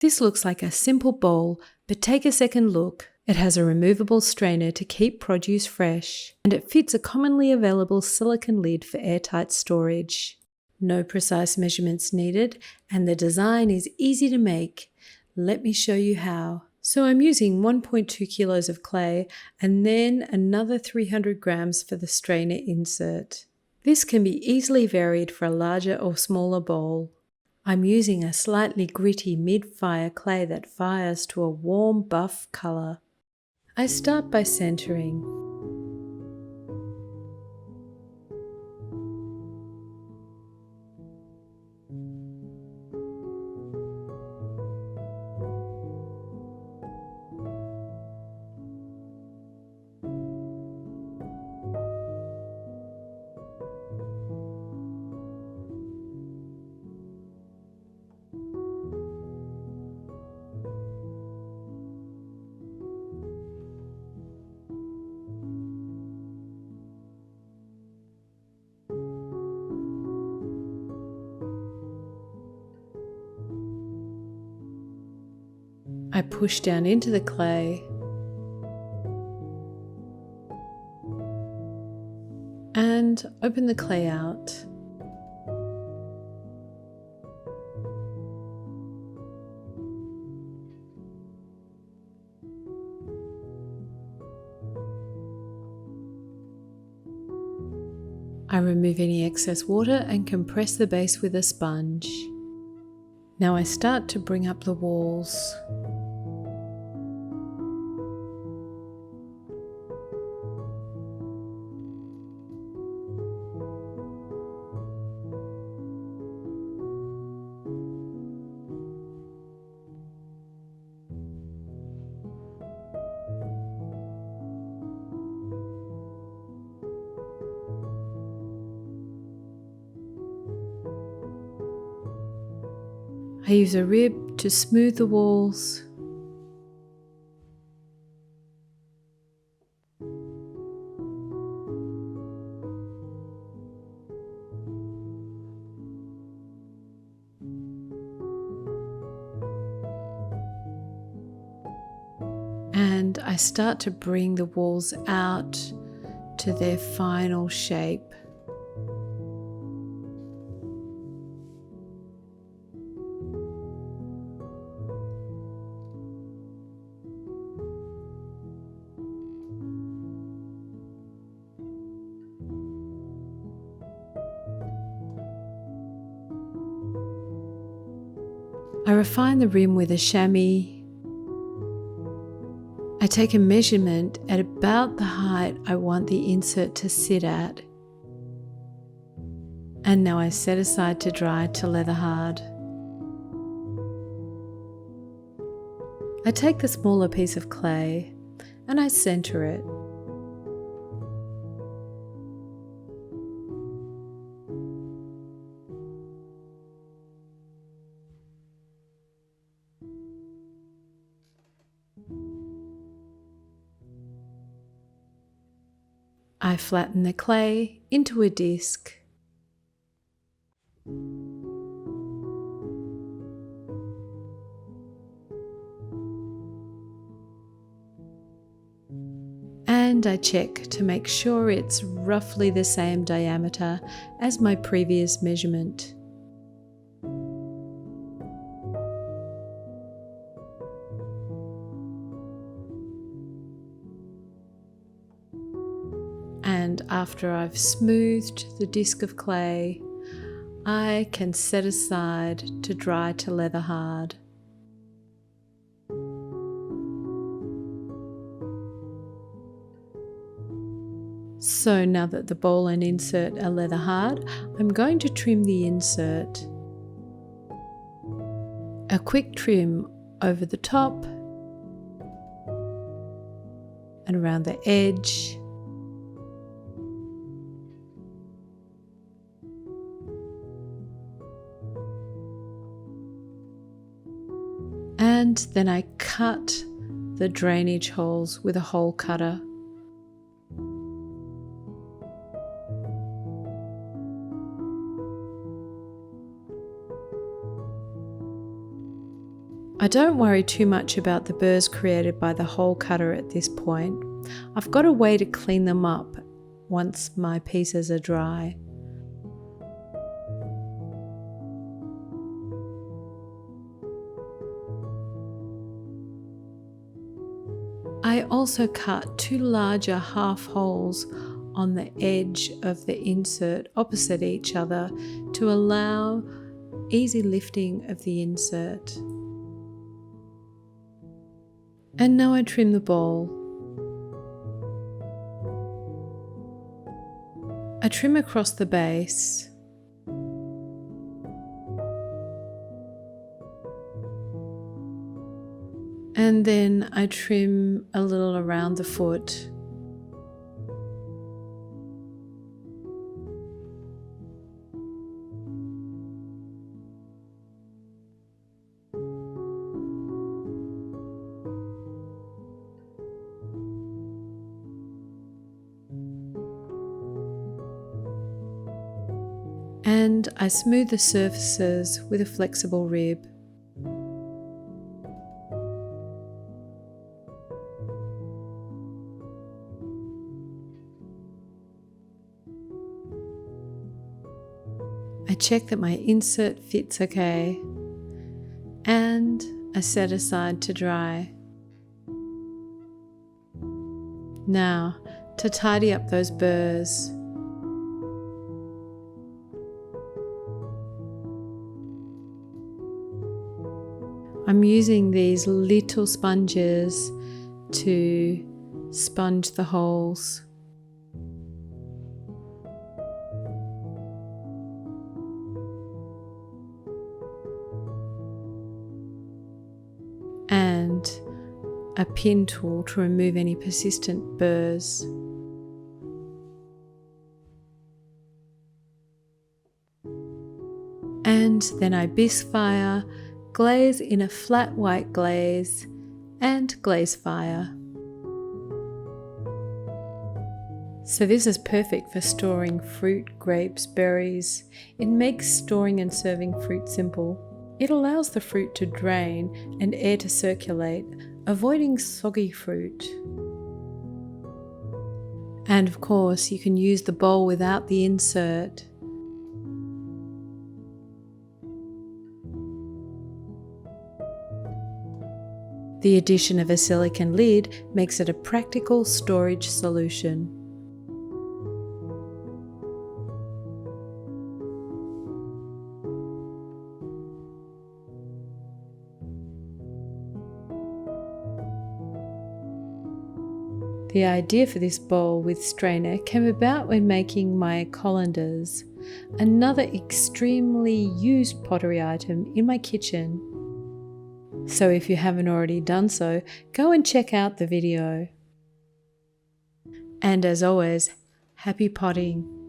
This looks like a simple bowl, but take a second look. It has a removable strainer to keep produce fresh, and it fits a commonly available silicone lid for airtight storage. No precise measurements needed, and the design is easy to make. Let me show you how. So I'm using 1.2 kilos of clay and then another 300 grams for the strainer insert. This can be easily varied for a larger or smaller bowl. I'm using a slightly gritty mid-fire clay that fires to a warm buff color. I start by centering. I push down into the clay and open the clay out. I remove any excess water and compress the base with a sponge. Now I start to bring up the walls. I use a rib to smooth the walls. And I start to bring the walls out to their final shape. I refine the rim with a chamois. I take a measurement at about the height I want the insert to sit at. And now I set aside to dry to leather hard. I take the smaller piece of clay and I center it. I flatten the clay into a disc. And I check to make sure it's roughly the same diameter as my previous measurement. And after I've smoothed the disc of clay, I can set aside to dry to leather hard. So now that the bowl and insert are leather hard, I'm going to trim the insert. A quick trim over the top and around the edge. And then I cut the drainage holes with a hole cutter. I don't worry too much about the burrs created by the hole cutter at this point. I've got a way to clean them up once my pieces are dry. I also cut 2 larger half holes on the edge of the insert opposite each other to allow easy lifting of the insert. And now I trim the bowl. I trim across the base. And then I trim a little around the foot. And I smooth the surfaces with a flexible rib. I check that my insert fits okay, and I set aside to dry. Now, to tidy up those burrs. I'm using these little sponges to sponge the holes. And a pin tool to remove any persistent burrs. And then I bisque fire, glaze in a flat white glaze, and glaze fire. So this is perfect for storing fruit, grapes, berries. It makes storing and serving fruit simple. It allows the fruit to drain and air to circulate, avoiding soggy fruit. And of course, you can use the bowl without the insert. The addition of a silicone lid makes it a practical storage solution. The idea for this bowl with strainer came about when making my colanders, another extremely used pottery item in my kitchen. So if you haven't already done so, go and check out the video. And as always, happy potting!